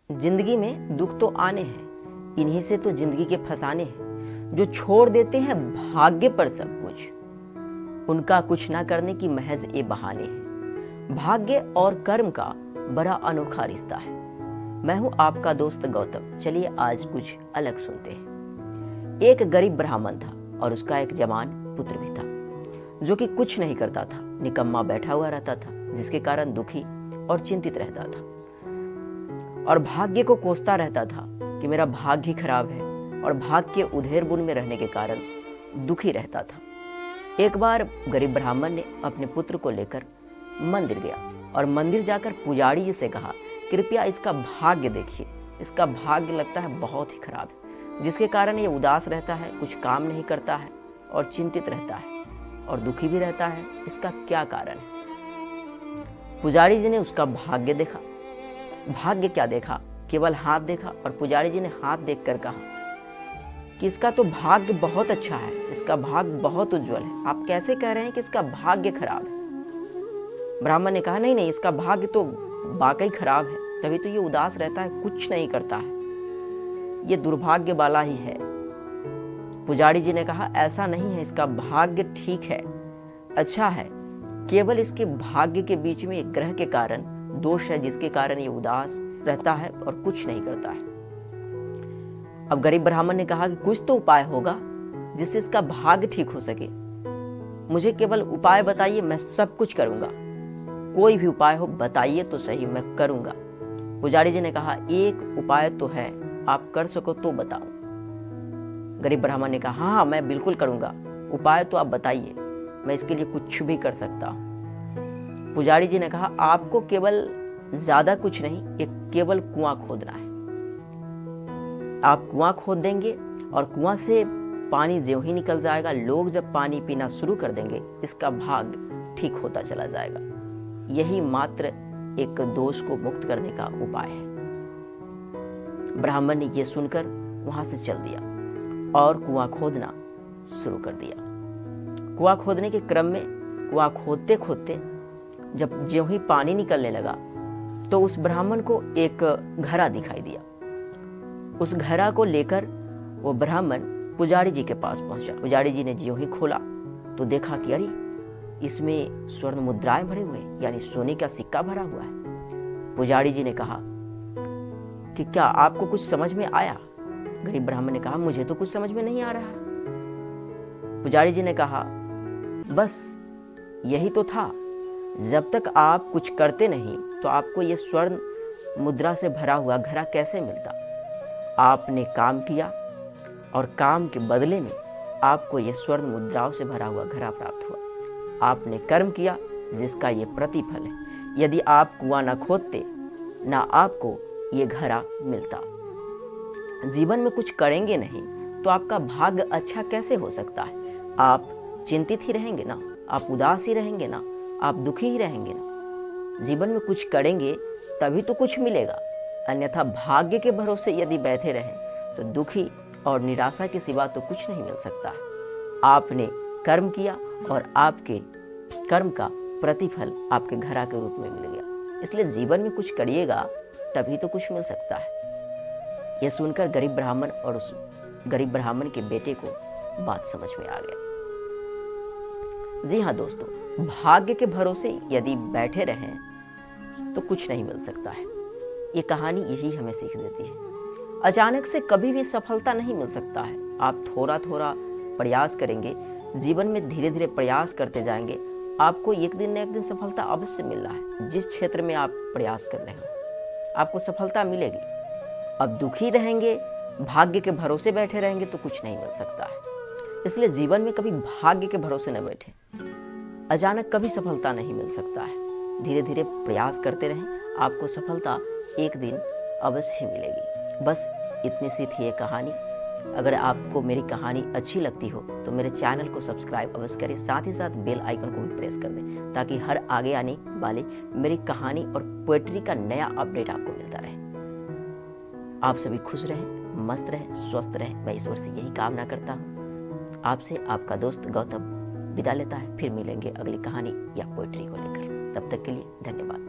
जिंदगी में दुख तो आने हैं, इन्हीं से तो जिंदगी के फसाने हैं। जो छोड़ देते हैं भाग्य पर सब कुछ, उनका कुछ ना करने की महज ये बहाने हैं। भाग्य और कर्म का बड़ा अनोखा रिश्ता है। मैं हूं आपका दोस्त गौतम। चलिए आज कुछ अलग सुनते हैं। एक गरीब ब्राह्मण था और उसका एक जवान पुत्र भी था जो कि कुछ नहीं करता था, निकम्मा बैठा हुआ रहता था, जिसके कारण दुखी और चिंतित रहता था और भाग्य को कोसता रहता था कि मेरा भाग्य खराब है, और भाग्य के उधेर बुन में रहने के कारण दुखी रहता था। एक बार गरीब ब्राह्मण ने अपने पुत्र को लेकर मंदिर गया और मंदिर जाकर पुजारी जी से कहा, कृपया इसका भाग्य देखिए, इसका भाग्य लगता है बहुत ही खराब है, जिसके कारण ये उदास रहता है, कुछ काम नहीं करता है और चिंतित रहता है और दुखी भी रहता है। इसका क्या कारण है? पुजारी जी ने उसका भाग्य देखा। भाग्य क्या देखा? केवल हाथ देखा और पुजारी जी ने हाथ देखकर कहा कि इसका तो भाग्य बहुत अच्छा है, इसका भाग्य बहुत उज्जवल है। आप कैसे कह रहे हैं कि इसका भाग्य खराब है? ब्राह्मण ने कहा, नहीं, इसका भाग्य तो वाकई खराब है, तभी तो ये उदास रहता है, कुछ नहीं करता है, ये दुर्भाग्य वाला ही है। पुजारी जी ने कहा, ऐसा नहीं है, इसका भाग्य ठीक है, अच्छा है, केवल इसके भाग्य के बीच में एक ग्रह के कारण दोष है, जिसके कारण ये उदास रहता है और कुछ नहीं करता है। अब गरीब ब्राह्मण ने कहा कि कुछ तो उपाय होगा जिससे इसका भाग्य ठीक हो सके, मुझे केवल उपाय बताइए, मैं सब कुछ करूंगा, कोई भी उपाय हो बताइए तो सही, मैं करूंगा। पुजारी जी ने कहा, एक उपाय तो है, आप कर सको तो बताओ। गरीब ब्राह्मण ने कहा, हाँ मैं बिल्कुल करूंगा, उपाय तो आप बताइए, मैं इसके लिए कुछ भी कर सकता हूं। पुजारी जी ने कहा, आपको केवल ज्यादा कुछ नहीं, एक केवल कुआं खोदना है। आप कुआं खोद देंगे और कुआं से पानी ज्यों ही निकल जाएगा, लोग जब पानी पीना शुरू कर देंगे, इसका भाग्य ठीक होता चला जाएगा। यही मात्र एक दोष को मुक्त करने का उपाय है। ब्राह्मण ने यह सुनकर वहां से चल दिया और कुआं खोदना शुरू कर दिया। कुआं खोदने के क्रम में कुआं खोदते खोदते जब ज्यों ही पानी निकलने लगा तो उस ब्राह्मण को एक घड़ा दिखाई दिया। उस घड़ा को लेकर वो ब्राह्मण पुजारी जी के पास पहुंचा। पुजारी जी ने ज्यों ही खोला तो देखा कि अरे, इसमें स्वर्ण मुद्राएं भरे हुए, यानी सोने का सिक्का भरा हुआ है। पुजारी जी ने कहा कि क्या आपको कुछ समझ में आया? गरीब ब्राह्मण ने कहा, मुझे तो कुछ समझ में नहीं आ रहा। पुजारी जी ने कहा, बस यही तो था, जब तक आप कुछ करते नहीं तो आपको ये स्वर्ण मुद्रा से भरा हुआ घड़ा कैसे मिलता? आपने काम किया और काम के बदले में आपको ये स्वर्ण मुद्राओं से भरा हुआ घड़ा प्राप्त हुआ। आपने कर्म किया जिसका ये प्रतिफल है। यदि आप कुआं ना खोदते, ना आपको ये घड़ा मिलता। जीवन में कुछ करेंगे नहीं तो आपका भाग्य अच्छा कैसे हो सकता है? आप चिंतित ही रहेंगे ना, आप उदास ही रहेंगे ना, आप दुखी ही रहेंगे ना। जीवन में कुछ करेंगे तभी तो कुछ मिलेगा, अन्यथा भाग्य के भरोसे यदि बैठे रहें तो दुखी और निराशा के सिवा तो कुछ नहीं मिल सकता है। आपने कर्म किया और आपके कर्म का प्रतिफल आपके घड़ा के रूप में मिल गया। इसलिए जीवन में कुछ करिएगा तभी तो कुछ मिल सकता है। यह सुनकर गरीब ब्राह्मण और उस गरीब ब्राह्मण के बेटे को बात समझ में आ गया। जी हाँ दोस्तों, भाग्य के भरोसे यदि बैठे रहें तो कुछ नहीं मिल सकता है। ये कहानी यही हमें सीख देती है। अचानक से कभी भी सफलता नहीं मिल सकता है। आप थोड़ा थोड़ा प्रयास करेंगे, जीवन में धीरे धीरे प्रयास करते जाएंगे, आपको एक दिन न एक दिन सफलता अवश्य मिलना है। जिस क्षेत्र में आप प्रयास कर रहे हो आपको सफलता मिलेगी। अब दुखी रहेंगे, भाग्य के भरोसे बैठे रहेंगे तो कुछ नहीं मिल सकता है। इसलिए जीवन में कभी भाग्य के भरोसे न बैठे। अचानक कभी सफलता नहीं मिल सकता है। धीरे धीरे प्रयास करते रहें, आपको सफलता एक दिन अवश्य मिलेगी। बस इतनी सी थी ये कहानी। अगर आपको मेरी कहानी अच्छी लगती हो तो मेरे चैनल को सब्सक्राइब अवश्य करें, साथ ही साथ बेल आइकन को भी प्रेस कर दें ताकि हर आगे आने वाले मेरी कहानी और पोएट्री का नया अपडेट आपको मिलता रहे। आप सभी खुश रहें, मस्त रहें, स्वस्थ रहें, मैं ईश्वर से यही कामना करता हूँ। आपसे आपका दोस्त गौतम विदा लेता है। फिर मिलेंगे अगली कहानी या पोएट्री को लेकर। तब तक के लिए धन्यवाद।